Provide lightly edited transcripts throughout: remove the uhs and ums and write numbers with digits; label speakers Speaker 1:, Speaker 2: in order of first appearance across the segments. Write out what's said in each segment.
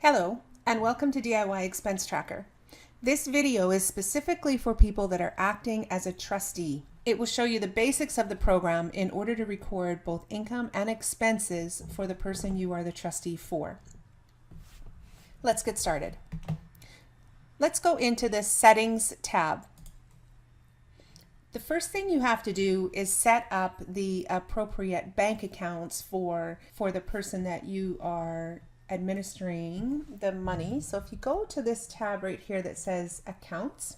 Speaker 1: Hello, and welcome to DIY Expense Tracker. This video is specifically for people that are acting as a trustee. It will show you the basics of the program in order to record both income and expenses for the person you are the trustee for. Let's get started. Let's go into the Settings tab. The first thing you have to do is set up the appropriate bank accounts for the person that you are administering the money. So if you go to this tab right here that says Accounts,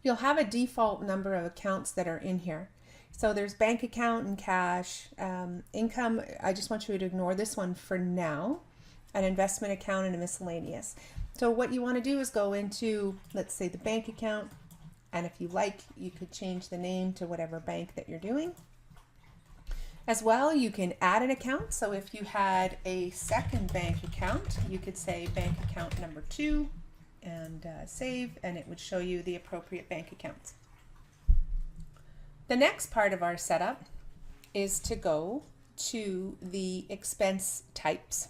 Speaker 1: you'll have a default number of accounts that are in here. So there's bank account and cash, income. I just want you to ignore this one for now, an investment account and a miscellaneous. So what you want to do is go into, let's say, the bank account, and if you like, you could change the name to whatever bank that you're doing. As well, you can add an account. So if you had a second bank account, you could say bank account number 2 and save, and it would show you the appropriate bank accounts. The next part of our setup is to go to the expense types.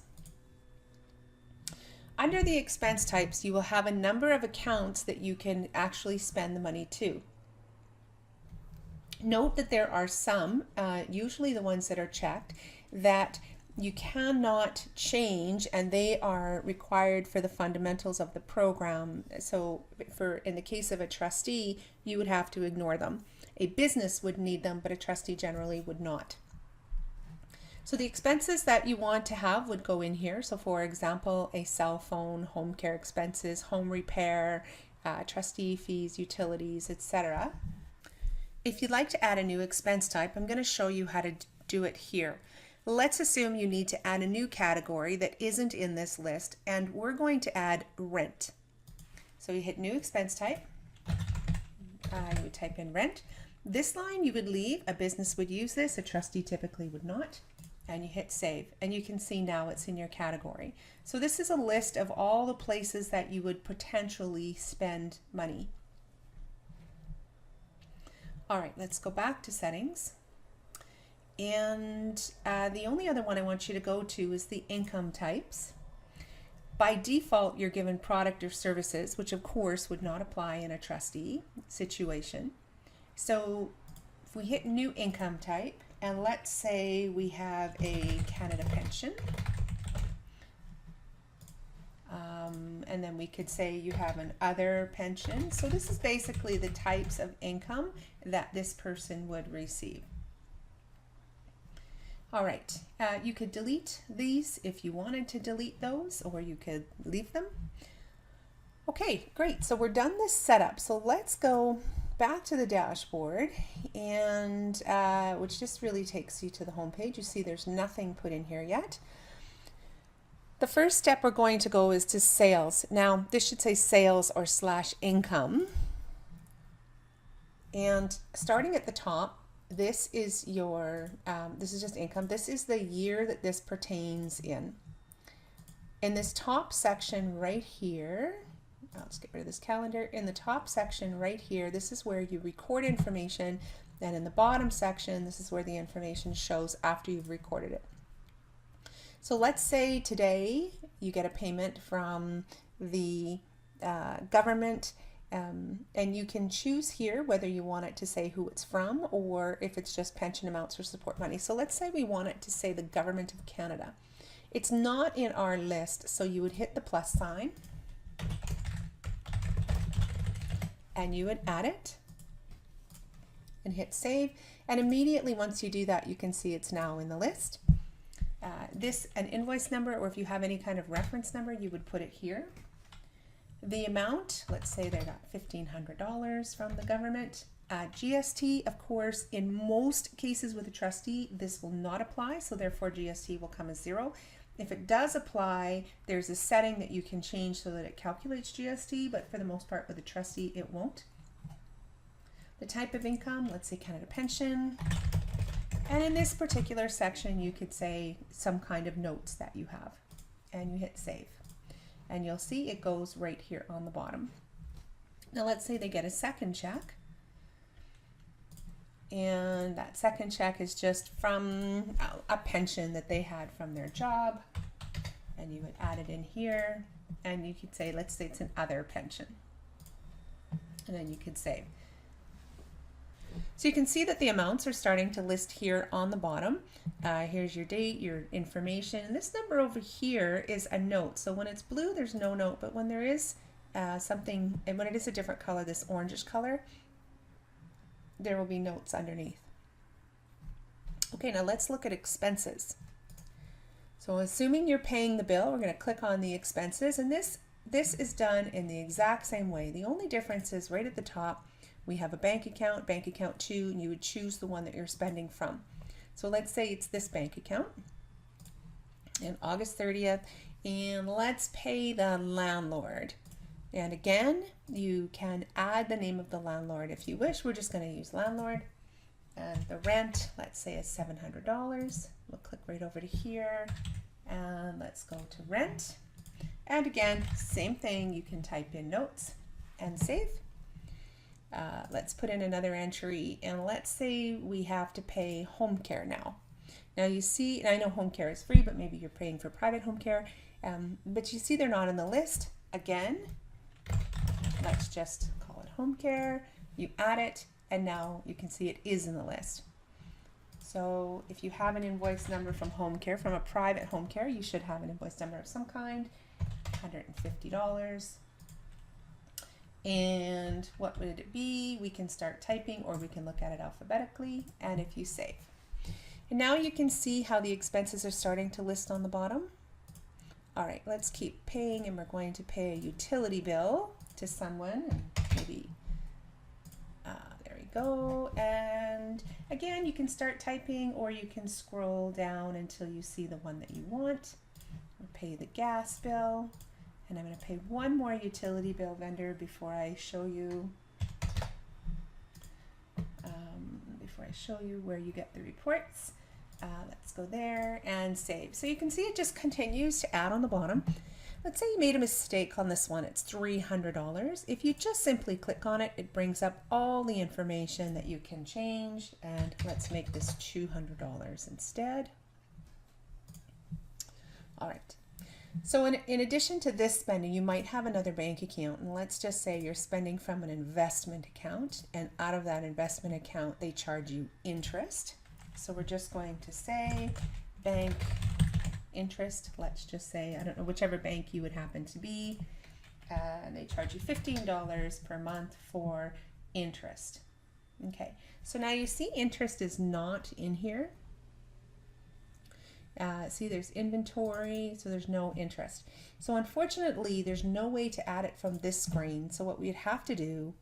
Speaker 1: Under the expense types, you will have a number of accounts that you can actually spend the money to. Note that there are some, usually the ones that are checked, that you cannot change, and they are required for the fundamentals of the program. So in the case of a trustee, you would have to ignore them. A business would need them, but a trustee generally would not. So the expenses that you want to have would go in here. So for example, a cell phone, home care expenses, home repair, trustee fees, utilities, etc. If you'd like to add a new expense type, I'm going to show you how to do it here. Let's assume you need to add a new category that isn't in this list, and we're going to add rent. So you hit new expense type, you would type in rent. This line you would leave, a business would use this, a trustee typically would not, and you hit save, and you can see now it's in your category. So this is a list of all the places that you would potentially spend money. All right, let's go back to settings. And the only other one I want you to go to is the income types. By default, you're given product or services, which of course would not apply in a trustee situation. So if we hit new income type, and let's say we have a Canada pension, and then we could say you have an other pension. So this is basically the types of income that this person would receive. All right, you could delete these if you wanted to delete those, or you could leave them. Okay, great. So we're done this setup. So let's go back to the dashboard, and which just really takes you to the home page. You see there's nothing put in here yet. The first step we're going to go is to sales. Now this should say sales or /income. And starting at the top, this is your, this is just income. This is the year that this pertains in. In this top section right here, let's get rid of this calendar. In the top section right here, this is where you record information. Then in the bottom section, this is where the information shows after you've recorded it. So let's say today you get a payment from the government, and you can choose here whether you want it to say who it's from or if it's just pension amounts or support money. So let's say we want it to say the Government of Canada. It's not in our list, so you would hit the plus sign and you would add it and hit save, and immediately once you do that, you can see it's now in the list. An invoice number, or if you have any kind of reference number, you would put it here. The amount, let's say they got $1,500 from the government. GST, of course, in most cases with a trustee, this will not apply, so therefore GST will come as 0. If it does apply, there's a setting that you can change so that it calculates GST, but for the most part with a trustee, it won't. The type of income, let's say Canada pension. And in this particular section, you could say some kind of notes that you have, and you hit save. And you'll see it goes right here on the bottom. Now let's say they get a second check, and that second check is just from a pension that they had from their job, and you would add it in here, and you could say, let's say it's an other pension, and then you could save. So you can see that the amounts are starting to list here on the bottom. Here's your date, your information, and this number over here is a note. So when it's blue, there's no note, but when there is something, and when it is a different color, this orangish color, there will be notes underneath. Okay, now let's look at expenses. So assuming you're paying the bill, we're going to click on the expenses, and this is done in the exact same way. The only difference is right at the top, we have a bank account 2, and you would choose the one that you're spending from. So let's say it's this bank account, and August 30th, and let's pay the landlord. And again, you can add the name of the landlord if you wish. We're just going to use landlord. And the rent, let's say, is $700. We'll click right over to here, and let's go to rent. And again, same thing, you can type in notes and save. Let's put in another entry, and let's say we have to pay home care now. Now you see, and I know home care is free, but maybe you're paying for private home care, but you see they're not in the list. Again, let's just call it home care, you add it, and now you can see it is in the list. So if you have an invoice number from home care, from a private home care, you should have an invoice number of some kind, $150. And what would it be? We can start typing, or we can look at it alphabetically, and if you save. And now you can see how the expenses are starting to list on the bottom. All right, let's keep paying, and we're going to pay a utility bill to someone, and maybe, there we go. And again, you can start typing, or you can scroll down until you see the one that you want. We'll pay the gas bill. And I'm going to pay one more utility bill vendor before I show you where you get the reports. Let's go there and save. So you can see it just continues to add on the bottom. Let's say you made a mistake on this one. It's $300. If you just simply click on it, it brings up all the information that you can change. And let's make this $200 instead. All right. So in addition to this spending, you might have another bank account, and let's just say you're spending from an investment account, and out of that investment account they charge you interest. So we're just going to say bank interest. Let's just say, I don't know, whichever bank you would happen to be, and they charge you $15 per month for interest. Okay, so now you see interest is not in here. See, there's inventory, so there's no interest. So unfortunately, there's no way to add it from this screen. So what we'd have to do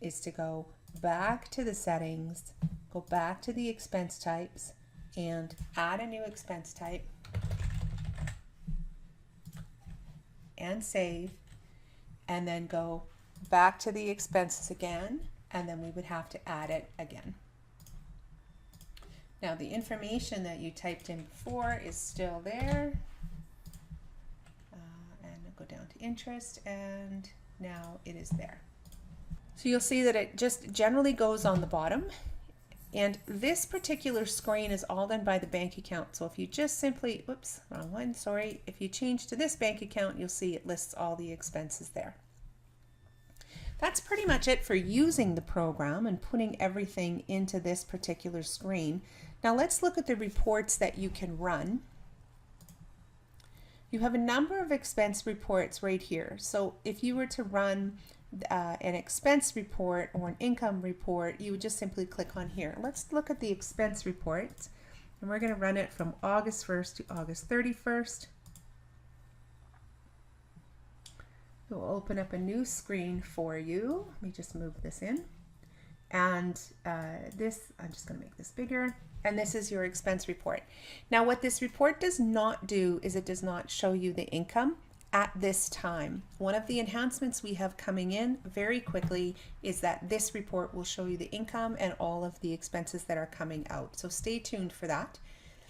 Speaker 1: is to go back to the settings, go back to the expense types, and add a new expense type, and save, and then go back to the expenses again, and then we would have to add it again. Now the information that you typed in before is still there, and I'll go down to interest, and now it is there. So you'll see that it just generally goes on the bottom, and this particular screen is all done by the bank account. So if you just simply, oops, wrong one, sorry, if you change to this bank account, you'll see it lists all the expenses there. That's pretty much it for using the program and putting everything into this particular screen. Now let's look at the reports that you can run. You have a number of expense reports right here. So if you were to run an expense report or an income report, you would just simply click on here. Let's look at the expense reports, and we're going to run it from August 1st to August 31st. It will open up a new screen for you. Let me just move this in. And this, I'm just going to make this bigger. And this is your expense report. Now what this report does not do is it does not show you the income at this time. One of the enhancements we have coming in very quickly is that this report will show you the income and all of the expenses that are coming out. So stay tuned for that.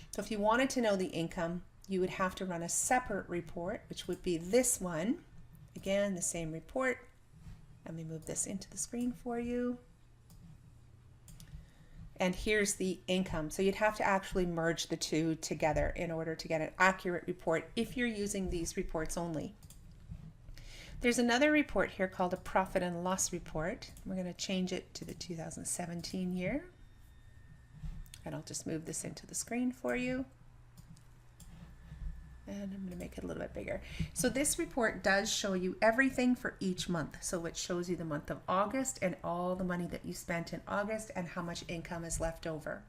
Speaker 1: So if you wanted to know the income, you would have to run a separate report, which would be this one. Again, the same report. Let me move this into the screen for you. and here's the income. So you'd have to actually merge the two together in order to get an accurate report if you're using these reports only. There's another report here called a profit and loss report. We're going to change it to the 2017 year. And I'll just move this into the screen for you. And I'm going to make it a little bit bigger. So this report does show you everything for each month. So it shows you the month of August and all the money that you spent in August and how much income is left over.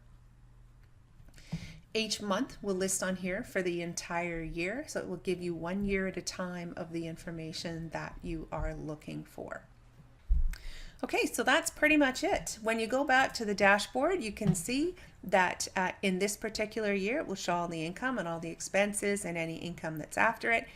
Speaker 1: Each month will list on here for the entire year. So it will give you 1 year at a time of the information that you are looking for. Okay, so that's pretty much it. When you go back to the dashboard, you can see that in this particular year, it will show all the income and all the expenses and any income that's after it,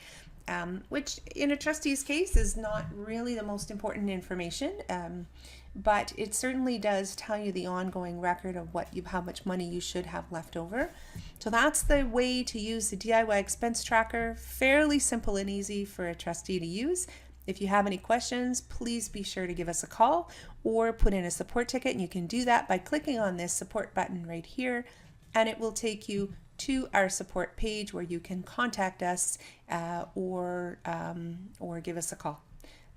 Speaker 1: which in a trustee's case is not really the most important information, but it certainly does tell you the ongoing record of how much money you should have left over. So that's the way to use the DIY expense tracker. Fairly simple and easy for a trustee to use. If you have any questions, please be sure to give us a call or put in a support ticket, and you can do that by clicking on this support button right here, and it will take you to our support page where you can contact us or give us a call.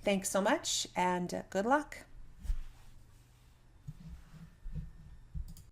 Speaker 1: Thanks so much, and good luck.